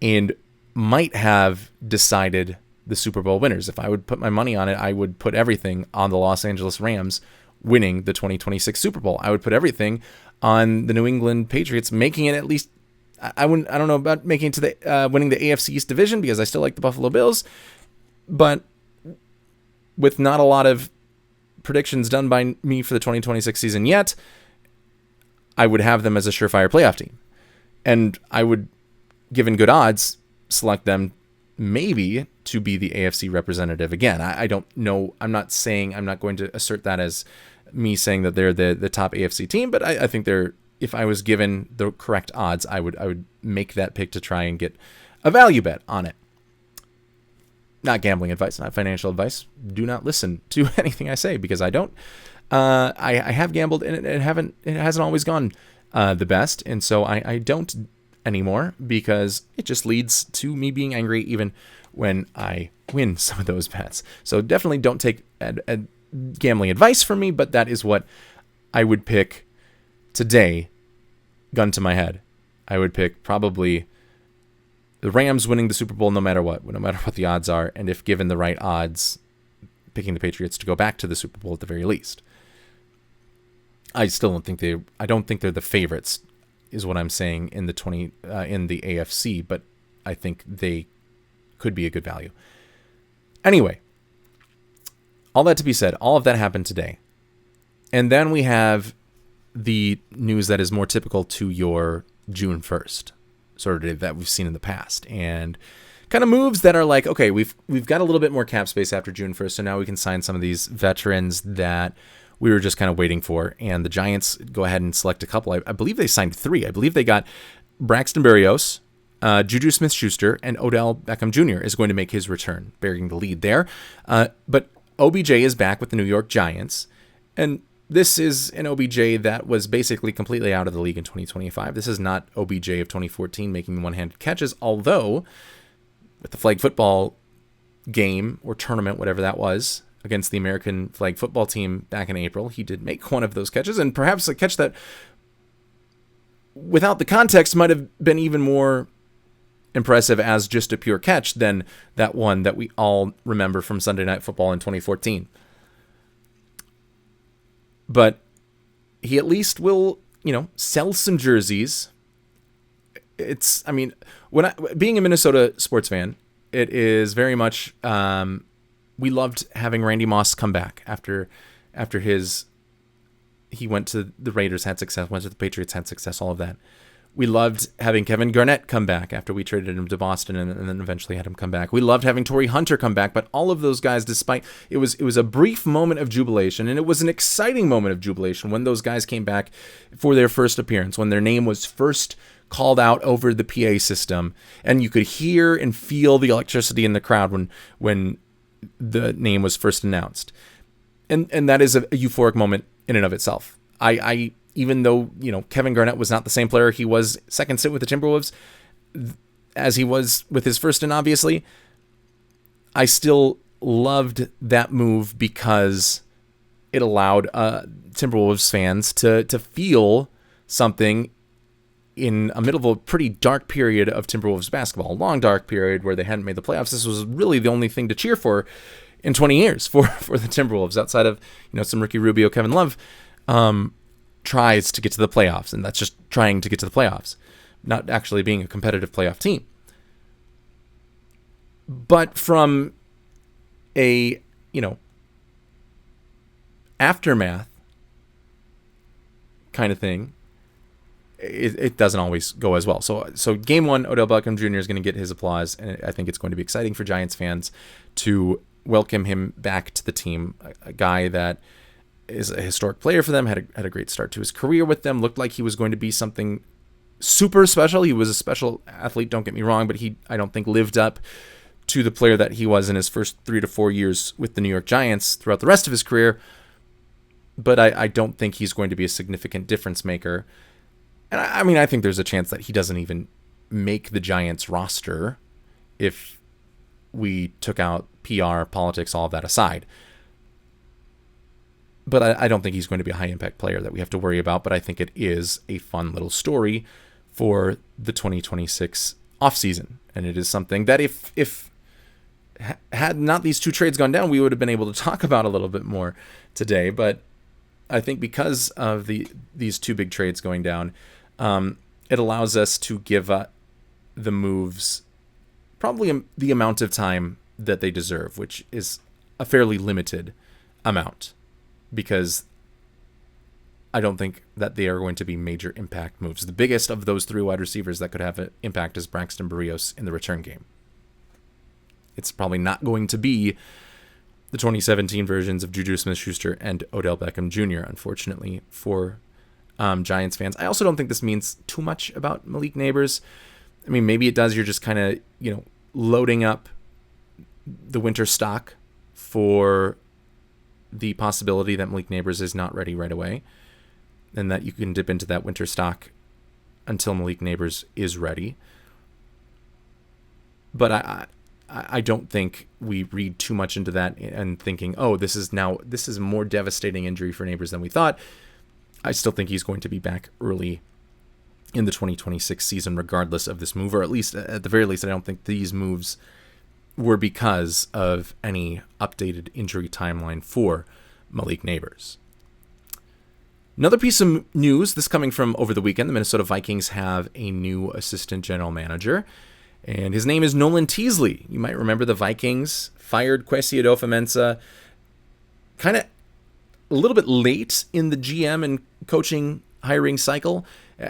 [SPEAKER 1] and might have decided the Super Bowl winners. If I would put my money on it, I would put everything on the Los Angeles Rams winning the 2026 Super Bowl. I would put everything on the New England Patriots making it at least. I don't know about making it to the winning the AFC East division, because I still like the Buffalo Bills, but with not a lot of predictions done by me for the 2026 season yet, I would have them as a surefire playoff team. And I would, given good odds, select them maybe to be the AFC representative again. I don't know. I'm not going to assert that as me saying that they're the top AFC team, but I think they're, if I was given the correct odds, I would make that pick to try and get a value bet on it. Not gambling advice, not financial advice. Do not listen to anything I say, because I don't. I have gambled, and it hasn't always gone the best, and so I don't anymore, because it just leads to me being angry even when I win some of those bets. So definitely don't take gambling advice from me, but that is what I would pick today, gun to my head. I would pick probably the Rams winning the Super Bowl no matter what the odds are, and if given the right odds, picking the Patriots to go back to the Super Bowl at the very least. I don't think they're the favorites, is what I'm saying in the AFC, but I think they could be a good value. Anyway, all that to be said, all of that happened today. And then we have the news that is more typical to your June 1st, sort of that we've seen in the past, and kind of moves that are like, okay, we've got a little bit more cap space after June 1st, so now we can sign some of these veterans that we were just kind of waiting for. And the Giants go ahead and select a couple. I believe they signed 3. I believe they got Braxton Berrios, Juju Smith-Schuster, and Odell Beckham Jr. is going to make his return, bearing the lead there. But OBJ is back with the New York Giants, and this is an OBJ that was basically completely out of the league in 2025. This is not OBJ of 2014 making one-handed catches, although with the flag football game or tournament, whatever that was, against the American flag football team back in April, he did make one of those catches, and perhaps a catch that, without the context, might have been even more impressive as just a pure catch than that one that we all remember from Sunday Night Football in 2014. But he at least will, sell some jerseys. Being a Minnesota sports fan, it is very much, we loved having Randy Moss come back after he went to the Raiders, had success, went to the Patriots, had success, all of that. We loved having Kevin Garnett come back after we traded him to Boston and then eventually had him come back. We loved having Torrey Hunter come back, but all of those guys, despite it was a brief moment of jubilation, and it was an exciting moment of jubilation when those guys came back for their first appearance, when their name was first called out over the PA system, and you could hear and feel the electricity in the crowd when the name was first announced. And that is a euphoric moment in and of itself. I even though, Kevin Garnett was not the same player he was second stint with the Timberwolves as he was with his first stint, obviously, I still loved that move because it allowed Timberwolves fans to feel something in the middle of a pretty dark period of Timberwolves basketball, a long dark period where they hadn't made the playoffs. This was really the only thing to cheer for in 20 years for the Timberwolves, outside of, some Ricky Rubio, Kevin Love tries to get to the playoffs, and that's just trying to get to the playoffs, not actually being a competitive playoff team. But from a, aftermath kind of thing, it doesn't always go as well. So game 1, Odell Beckham Jr. is going to get his applause, and I think it's going to be exciting for Giants fans to welcome him back to the team, a guy that is a historic player for them, had a great start to his career with them, looked like he was going to be something super special. He was a special athlete, don't get me wrong, but I don't think lived up to the player that he was in his first 3 to 4 years with the New York Giants throughout the rest of his career. But I don't think he's going to be a significant difference maker. And I think there's a chance that he doesn't even make the Giants roster if we took out PR, politics, all of that aside. But I don't think he's going to be a high-impact player that we have to worry about, but I think it is a fun little story for the 2026 offseason. And it is something that if had not these 2 trades gone down, we would have been able to talk about a little bit more today. But I think because of these 2 big trades going down, it allows us to give the moves probably the amount of time that they deserve, which is a fairly limited amount, because I don't think that they are going to be major impact moves. The biggest of those 3 wide receivers that could have an impact is Braxton Berrios in the return game. It's probably not going to be the 2017 versions of Juju Smith-Schuster and Odell Beckham Jr., unfortunately, for Giants fans. I also don't think this means too much about Malik Neighbors. I mean, maybe it does. You're just kind of, loading up the winter stock for the possibility that Malik Neighbors is not ready right away, and that you can dip into that winter stock until Malik Neighbors is ready. But I don't think we read too much into that and thinking, oh, this is a more devastating injury for Neighbors than we thought. I still think he's going to be back early in the 2026 season, regardless of this move, or at the very least, I don't think these moves were because of any updated injury timeline for Malik Neighbors. Another piece of news, this coming from over the weekend, the Minnesota Vikings have a new assistant general manager, and his name is Nolan Teasley. You might remember the Vikings fired Kwesi Adofo-Mensah kind of a little bit late in the GM and coaching hiring cycle.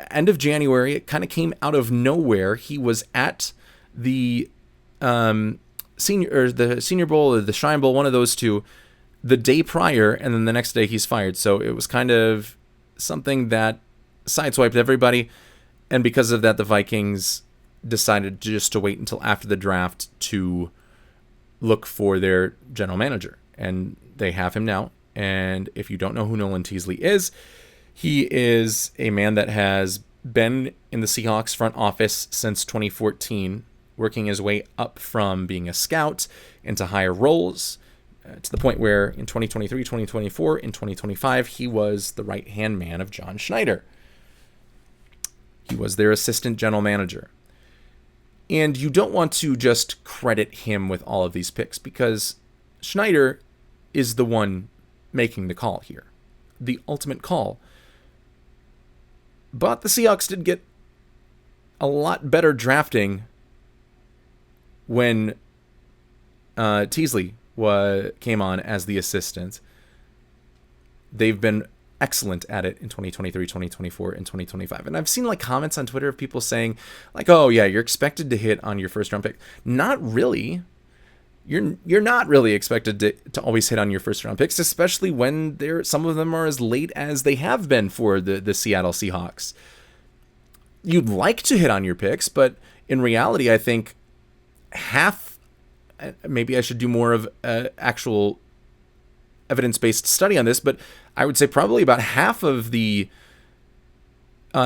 [SPEAKER 1] End of January, it kind of came out of nowhere. He was at the Senior Bowl or the Shrine Bowl, one of those two, the day prior, and then the next day he's fired. So it was kind of something that sideswiped everybody, and because of that, the Vikings decided just to wait until after the draft to look for their general manager, and they have him now. And if you don't know who Nolan Teasley is, he is a man that has been in the Seahawks front office since 2014, working his way up from being a scout into higher roles, to the point where in 2023, 2024, in 2025, he was the right-hand man of John Schneider. He was their assistant general manager. And you don't want to just credit him with all of these picks, because Schneider is the one making the call here, the ultimate call. But the Seahawks did get a lot better drafting when Teasley came on as the assistant. They've been excellent at it in 2023, 2024, and 2025. And I've seen comments on Twitter of people saying oh yeah, you're expected to hit on your first round pick. Not really. You're not really expected to always hit on your first round picks, especially when some of them are as late as they have been for the Seattle Seahawks. You'd like to hit on your picks, but in reality, I think maybe I should do more of an actual evidence-based study on this, but I would say probably about half of the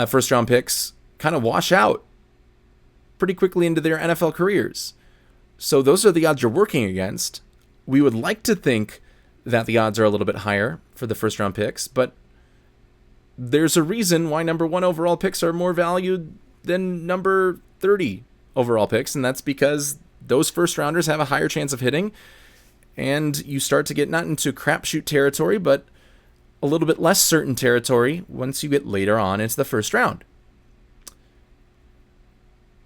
[SPEAKER 1] first round picks kind of wash out pretty quickly into their NFL careers. So those are the odds you're working against. We would like to think that the odds are a little bit higher for the first round picks, but there's a reason why number 1 overall picks are more valued than number 30 overall picks, and that's because those first rounders have a higher chance of hitting, and you start to get not into crapshoot territory, but a little bit less certain territory once you get later on into the first round.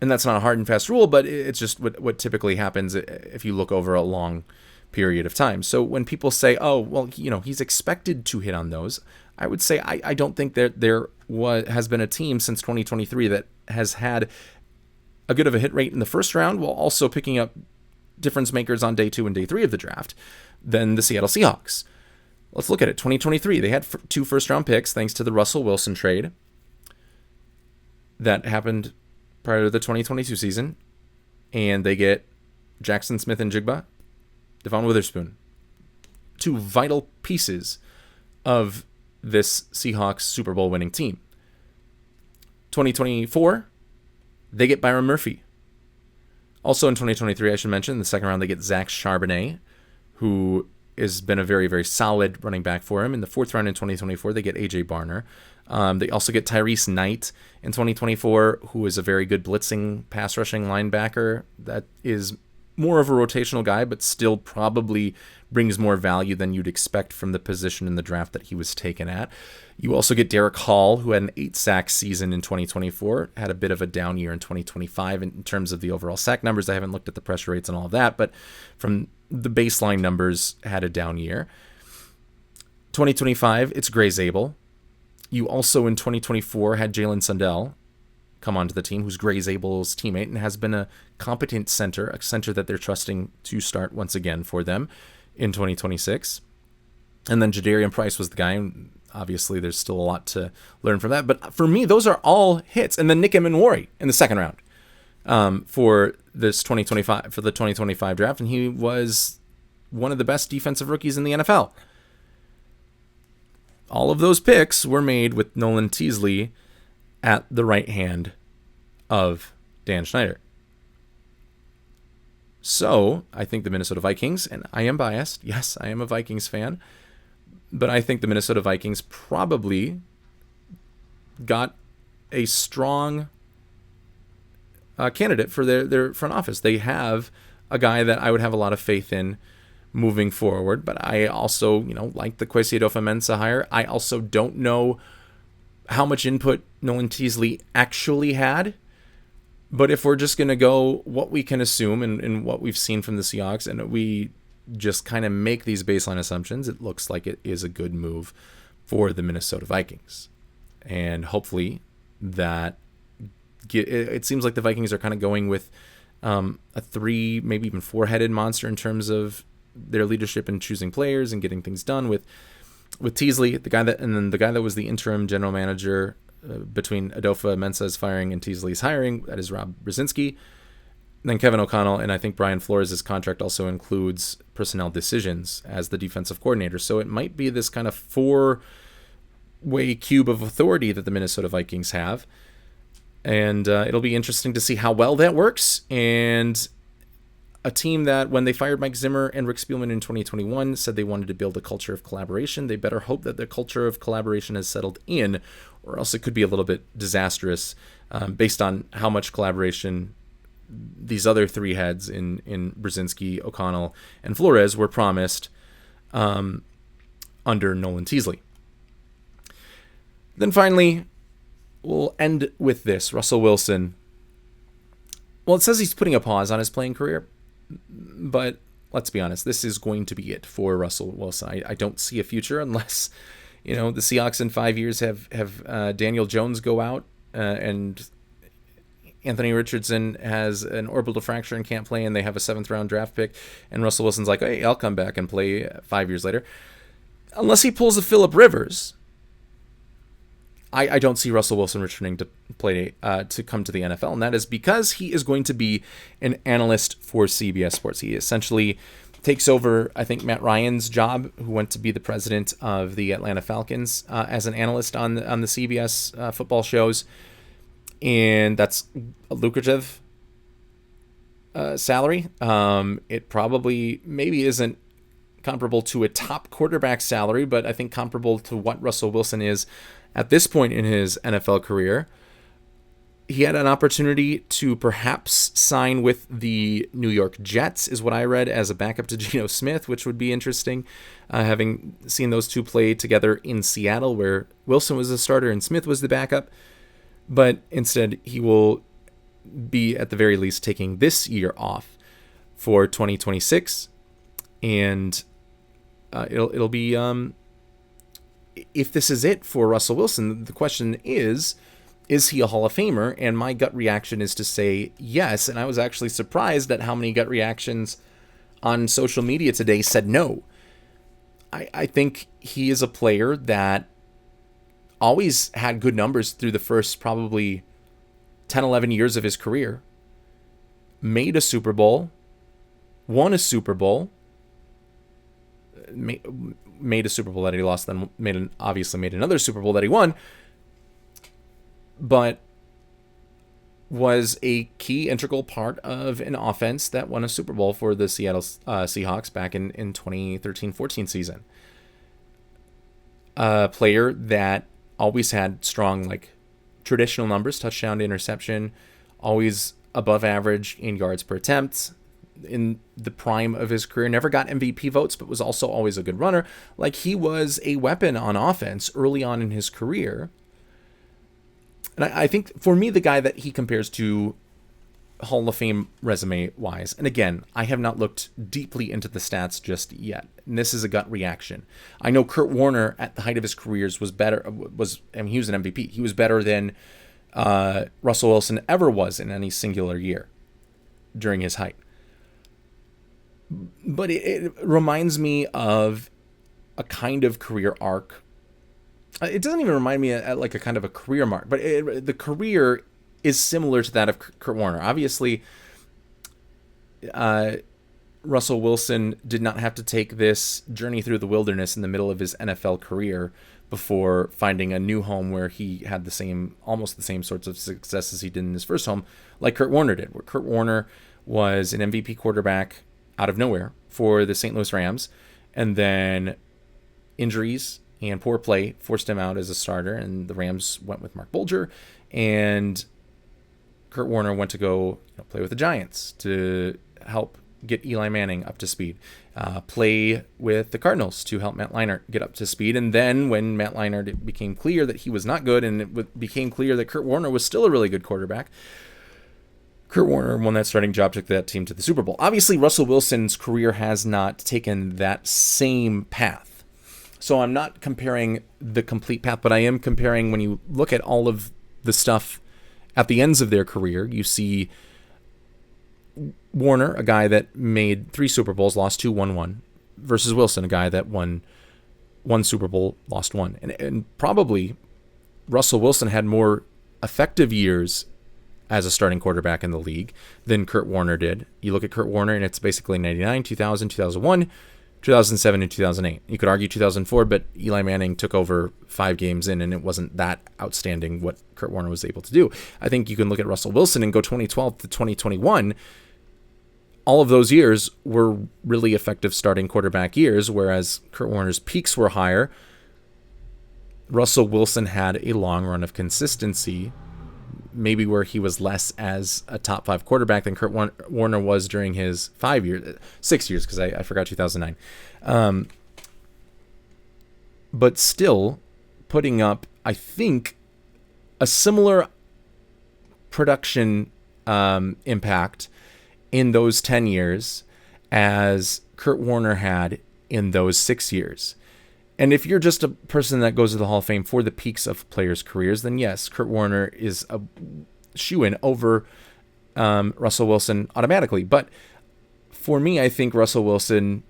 [SPEAKER 1] And that's not a hard and fast rule, but it's just what typically happens if you look over a long period of time. So when people say, oh, well, he's expected to hit on those, I would say I don't think that there has been a team since 2023 that has had a good of a hit rate in the first round while also picking up difference makers on day 2 and day 3 of the draft than the Seattle Seahawks. Let's look at it. 2023, they had 2 first-round picks thanks to the Russell Wilson trade that happened prior to the 2022 season, and they get Jackson Smith-Njigba, Devon Witherspoon, 2 vital pieces of this Seahawks Super Bowl winning team. 2024, they get Byron Murphy. Also in 2023, I should mention, in the second round, they get Zach Charbonnet, who has been a very, very solid running back for him. In the 4th round in 2024, they get A.J. Barner. They also get Tyrese Knight in 2024, who is a very good blitzing, pass-rushing linebacker that is more of a rotational guy, but still probably brings more value than you'd expect from the position in the draft that he was taken at. You also get Derek Hall, who had an 8-sack season in 2024, had a bit of a down year in 2025 in terms of the overall sack numbers. I haven't looked at the pressure rates and all of that, but from the baseline numbers, had a down year. 2025, it's Gray Zabel. You also in 2024 had Jalen Sundell, come onto the team, who's Gray Zabel's teammate and has been a competent center, a center that they're trusting to start once again for them in 2026. And then Jadarian Price was the guy. And obviously, there's still a lot to learn from that. But for me, those are all hits. And then Nick Emenwari in the second round for this 2025 for the 2025 draft, and he was one of the best defensive rookies in the NFL. All of those picks were made with Nolan Teasley at the right hand of Dan Snyder. So I think the Minnesota Vikings, and I am biased, yes, I am a Vikings fan, but I think the Minnesota Vikings probably got a strong candidate for their front office. They have a guy that I would have a lot of faith in moving forward, but I also, like the Kwesi Adofo-Mensah hire, I also don't know how much input Nolan Teasley actually had. But if we're just going to go what we can assume and what we've seen from the Seahawks, and we just kind of make these baseline assumptions, it looks like it is a good move for the Minnesota Vikings. And hopefully that it seems like the Vikings are kind of going with a 3, maybe even 4-headed monster in terms of their leadership in choosing players and getting things done with Teasley, the guy that was the interim general manager between Adofo-Mensah's firing and Teasley's hiring, that is Rob Brzezinski. And then Kevin O'Connell, and I think Brian Flores' contract also includes personnel decisions as the defensive coordinator. So it might be this kind of 4-way cube of authority that the Minnesota Vikings have. And it'll be interesting to see how well that works. And a team that, when they fired Mike Zimmer and Rick Spielman in 2021, said they wanted to build a culture of collaboration, they better hope that the culture of collaboration has settled in, or else it could be a little bit disastrous based on how much collaboration these other 3 heads in Brzezinski, O'Connell, and Flores were promised under Nolan Teasley. Then finally, we'll end with this. Russell Wilson. Well, it says he's putting a pause on his playing career, but let's be honest, this is going to be it for Russell Wilson. I don't see a future unless, the Seahawks in 5 years have Daniel Jones go out and Anthony Richardson has an orbital fracture and can't play, and they have a 7th-round draft pick, and Russell Wilson's like, hey, I'll come back and play 5 years later. Unless he pulls a Phillip Rivers, I don't see Russell Wilson returning to play to come to the NFL, and that is because he is going to be an analyst for CBS Sports. He essentially takes over, I think, Matt Ryan's job, who went to be the president of the Atlanta Falcons, as an analyst on the CBS football shows, and that's a lucrative salary. It probably maybe isn't comparable to a top quarterback salary, but I think comparable to what Russell Wilson is at this point in his NFL career. He had an opportunity to perhaps sign with the New York Jets, is what I read, as a backup to Geno Smith, which would be interesting, having seen those two play together in Seattle, where Wilson was the starter and Smith was the backup. But instead, he will be, at the very least, taking this year off for 2026. And it'll be... if this is it for Russell Wilson, the question is he a Hall of Famer? And my gut reaction is to say yes. And I was actually surprised at how many gut reactions on social media today said no. I think he is a player that always had good numbers through the first probably 10, 11 years of his career. Made a Super Bowl, won a Super Bowl, made a Super Bowl that he lost, then obviously made another Super Bowl that he won, but was a key integral part of an offense that won a Super Bowl for the Seattle Seahawks back in 2013-14 season. A player that always had strong, traditional numbers, touchdown to interception, always above average in yards per attempt in the prime of his career, never got MVP votes, but was also always a good runner. He was a weapon on offense early on in his career. And I think, for me, the guy that he compares to Hall of Fame resume-wise, and again, I have not looked deeply into the stats just yet, and this is a gut reaction. I know Kurt Warner, at the height of his careers, was better. He was an MVP. He was better than Russell Wilson ever was in any singular year during his height. But it reminds me of a kind of career arc. It doesn't even remind me of like a kind of a career mark, but the career is similar to that of Kurt Warner. Obviously, Russell Wilson did not have to take this journey through the wilderness in the middle of his NFL career before finding a new home where he had almost the same sorts of success as he did in his first home, like Kurt Warner did, where Kurt Warner was an MVP quarterback out of nowhere for the St. Louis Rams, and then injuries and poor play forced him out as a starter, and the Rams went with Mark Bulger, and Kurt Warner went to go play with the Giants to help get Eli Manning up to speed, play with the Cardinals to help Matt Leinart get up to speed. And then when Matt Leinart, it became clear that he was not good, and it became clear that Kurt Warner was still a really good quarterback, Kurt Warner won that starting job, took that team to the Super Bowl. Obviously, Russell Wilson's career has not taken that same path. So I'm not comparing the complete path, but I am comparing, when you look at all of the stuff at the ends of their career, you see Warner, a guy that made 3 Super Bowls, lost 2, won 1, versus Wilson, a guy that won 1 Super Bowl, lost 1. And probably Russell Wilson had more effective years as a starting quarterback in the league than Kurt Warner did. You look at Kurt Warner, and it's basically 99, 2000, 2001, 2007, and 2008. You could argue 2004, but Eli Manning took over 5 games in, and it wasn't that outstanding what Kurt Warner was able to do. I think you can look at Russell Wilson and go 2012 to 2021. All of those years were really effective starting quarterback years, whereas Kurt Warner's peaks were higher. Russell Wilson had a long run of consistency, maybe where he was less as a top 5 quarterback than Kurt Warner was during his 6 years, because I forgot 2009. But still putting up, I think, a similar production impact in those 10 years as Kurt Warner had in those 6 years. And if you're just a person that goes to the Hall of Fame for the peaks of players' careers, then yes, Kurt Warner is a shoo-in over Russell Wilson automatically. But for me, I think Russell Wilson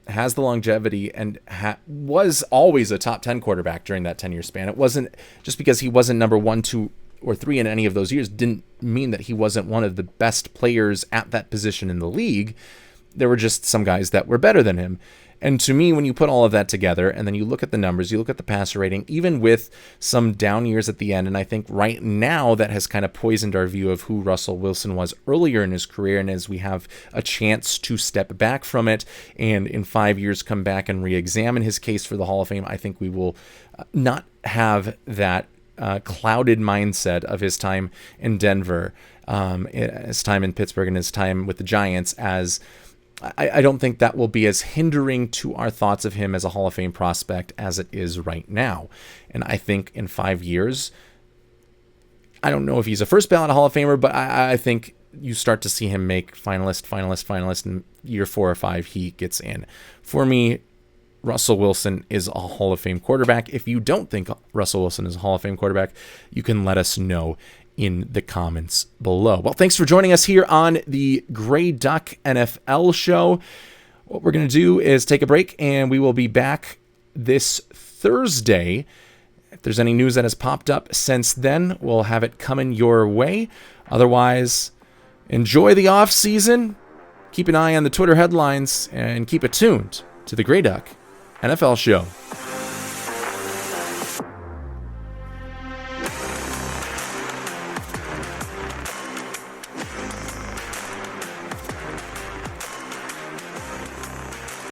[SPEAKER 1] has the longevity and was always a top 10 quarterback during that 10-year span. It wasn't just because he wasn't number 1, 2, or 3 in any of those years didn't mean that he wasn't one of the best players at that position in the league. There were just some guys that were better than him. And to me, when you put all of that together and then you look at the numbers, you look at the passer rating, even with some down years at the end, and I think right now that has kind of poisoned our view of who Russell Wilson was earlier in his career. And as we have a chance to step back from it and in 5 years come back and re-examine his case for the Hall of Fame, I think we will not have that clouded mindset of his time in Denver, his time in Pittsburgh, and his time with the Giants. As I don't think that will be as hindering to our thoughts of him as a Hall of Fame prospect as it is right now. And I think in 5 years, I don't know if he's a first ballot Hall of Famer, but I think you start to see him make finalist, and year 4 or 5, he gets in. For me, Russell Wilson is a Hall of Fame quarterback. If you don't think Russell Wilson is a Hall of Fame quarterback, you can let us know in the comments below. Well, thanks for joining us here on the Gray Duck NFL show. What we're going to do is take a break, and we will be back this Thursday. If there's any news that has popped up since then, we'll have it coming your way. Otherwise, enjoy the off season. Keep an eye on the Twitter headlines and keep it tuned to the Gray Duck NFL show.